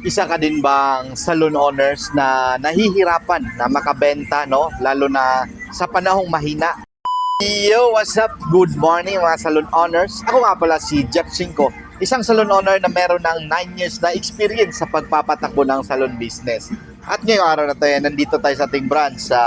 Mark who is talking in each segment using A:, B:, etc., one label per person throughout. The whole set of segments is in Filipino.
A: Isa ka din bang salon owners na nahihirapan na makabenta, no? Lalo na sa panahong mahina. Yo, what's up? Good morning mga salon owners. Ako nga pala si Jeff Cinco, isang salon owner na meron ng 9 years na experience sa pagpapatakbo ng salon business. At ngayong araw na tayo, nandito tayo sa ating branch sa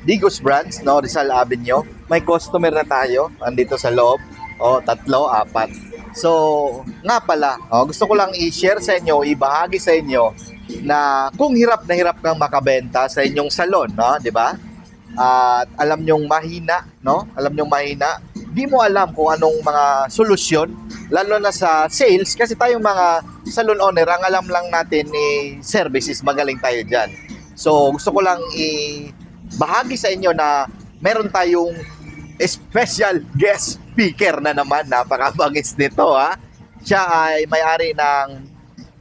A: Digos Branch, no? Rizal Avenue. May customer na tayo, andito sa loob. O, tatlo, apat. So, nga pala, gusto ko lang i-share sa inyo, ibahagi sa inyo na kung hirap na hirap kang makabenta sa inyong salon, no? 'Di ba? At alam nyong mahina, no? Alam nyong mahina, di mo alam kung anong mga solusyon, lalo na sa sales, kasi tayong mga salon owner, ang alam lang natin ni services, magaling tayo dyan. So, gusto ko lang bahagi sa inyo na meron tayong special guest speaker na naman. Napakabangis nito, ha. Siya ay may-ari ng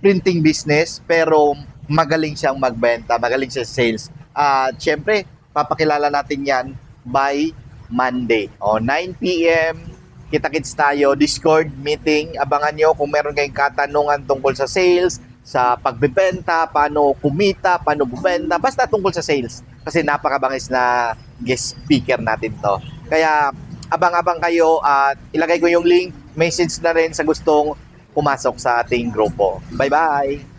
A: printing business, pero magaling siyang magbenta, magaling siya sa sales. At syempre, papakilala natin yan by Monday. 9 p.m. Kita-kits tayo, Discord meeting. Abangan nyo kung meron kayong katanungan tungkol sa sales, sa pagbebenta, paano kumita, paano bubenta, basta tungkol sa sales. Kasi napakabangis na guest speaker natin to. Kaya abang-abang kayo at ilagay ko yung link, message na rin sa gustong pumasok sa ating grupo. Bye-bye!